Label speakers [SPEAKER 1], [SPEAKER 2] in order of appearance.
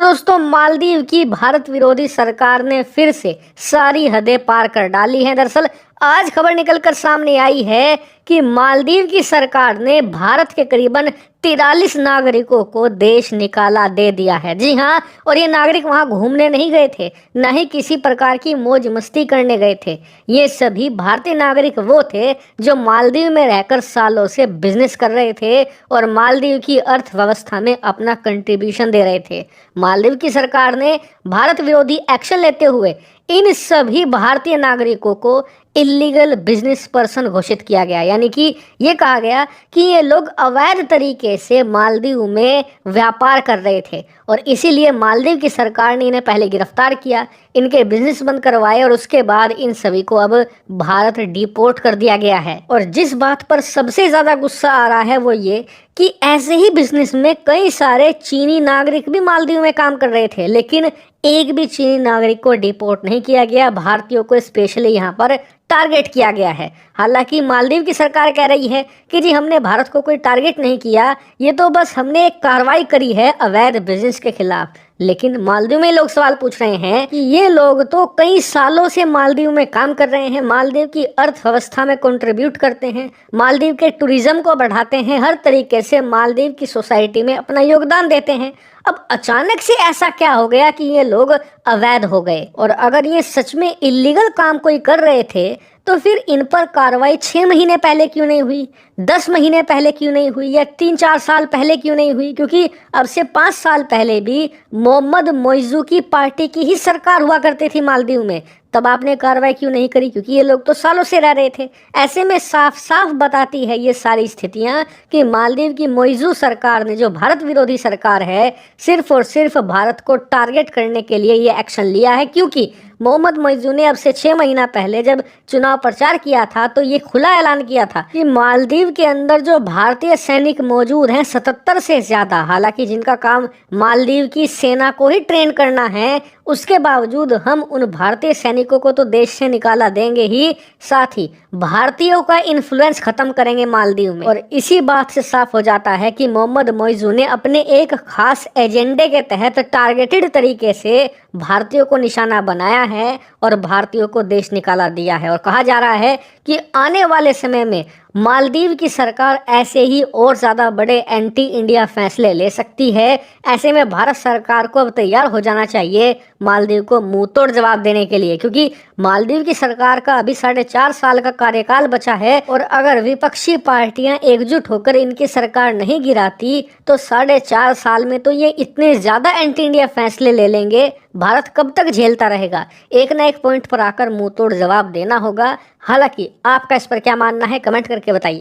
[SPEAKER 1] दोस्तों, मालदीव की भारत विरोधी सरकार ने फिर से सारी हदें पार कर डाली हैं। दरअसल आज खबर निकलकर सामने आई है कि मालदीव की सरकार ने भारत के करीबन 43 नागरिकों को देश निकाला दे दिया है। जी हाँ, और ये नागरिक वहाँ घूमने नहीं गए थे, न ही किसी प्रकार की मौज मस्ती करने गए थे। ये सभी भारतीय नागरिक वो थे जो मालदीव में रहकर सालों से बिजनेस कर रहे थे और मालदीव की अर्थव्यवस्था में अपना कंट्रीब्यूशन दे रहे थे। मालदीव की सरकार ने भारत विरोधी एक्शन लेते हुए इन सभी भारतीय नागरिकों को इलीगल बिजनेस पर्सन घोषित किया गया। यानी कि ये कहा गया कि ये लोग अवैध तरीके से मालदीव में व्यापार कर रहे थे और इसीलिए मालदीव की सरकार ने इन्हें पहले गिरफ्तार किया, इनके बिजनेस बंद करवाए और उसके बाद इन सभी को अब भारत डिपोर्ट कर दिया गया है। और जिस बात पर सबसे ज़्यादा गुस्सा आ रहा है वो ये कि ऐसे ही बिजनेस में कई सारे चीनी नागरिक भी मालदीव में काम कर रहे थे, लेकिन एक भी चीनी नागरिक को डिपोर्ट नहीं किया गया। भारतीयों को स्पेशली यहाँ पर टारगेट किया गया है। हालांकि मालदीव की सरकार कह रही है कि जी हमने भारत को कोई टारगेट नहीं किया, ये तो बस हमने एक कार्रवाई करी है अवैध बिजनेस के खिलाफ। लेकिन मालदीव में लोग सवाल पूछ रहे हैं कि ये लोग तो कई सालों से मालदीव में काम कर रहे हैं, मालदीव की अर्थव्यवस्था में कंट्रीब्यूट करते हैं, मालदीव के टूरिज्म को बढ़ाते हैं, हर तरीके से मालदीव की सोसाइटी में अपना योगदान देते हैं। अब अचानक से ऐसा क्या हो गया कि ये लोग अवैध हो गए? और अगर ये सच में इलीगल काम कोई कर रहे थे तो फिर इन पर कार्रवाई 6 महीने पहले क्यों नहीं हुई, 10 महीने पहले क्यों नहीं हुई, या 3-4 साल पहले क्यों नहीं हुई? क्योंकि अब से 5 साल पहले भी मोहम्मद मोइजू की पार्टी की ही सरकार हुआ करती थी मालदीव में, तब आपने कार्रवाई क्यों नहीं करी? क्योंकि ये लोग तो सालों से रह रहे थे। ऐसे में साफ साफ बताती है ये सारी स्थितियां कि मालदीव की मोइजू सरकार ने, जो भारत विरोधी सरकार है, सिर्फ और सिर्फ भारत को टारगेट करने के लिए ये एक्शन लिया है। क्योंकि मोहम्मद मोइजू ने अब से 6 महीना पहले जब चुनाव प्रचार किया था तो ये खुला ऐलान किया था कि मालदीव के अंदर जो भारतीय सैनिक मौजूद हैं 77 से ज्यादा, हालांकि जिनका काम मालदीव की सेना को ही ट्रेन करना है, उसके बावजूद हम उन भारतीय सैनिकों को तो देश से निकाला देंगे ही, साथ ही भारतीयों का इन्फ्लुएंस खत्म करेंगे मालदीव में। और इसी बात से साफ हो जाता है कि मोहम्मद मोइजू ने अपने एक खास एजेंडे के तहत टारगेटेड तरीके से भारतीयों को निशाना बनाया है और भारतीयों को देश निकाला दिया है। और कहा जा रहा है कि आने वाले समय में मालदीव की सरकार ऐसे ही और ज़्यादा बड़े एंटी इंडिया फैसले ले सकती है। ऐसे में भारत सरकार को अब तैयार हो जाना चाहिए मालदीव को मुंह तोड़ जवाब देने के लिए, क्योंकि मालदीव की सरकार का अभी 4.5 साल का कार्यकाल बचा है और अगर विपक्षी पार्टियां एकजुट होकर इनकी सरकार नहीं गिराती तो 4.5 साल में तो ये इतने ज़्यादा एंटी इंडिया फैसले ले लेंगे, भारत कब तक झेलता रहेगा? एक ना एक पॉइंट पर आकर मुंह तोड़ जवाब देना होगा। हालांकि आपका इस पर क्या मानना है, कमेंट करके बताइए।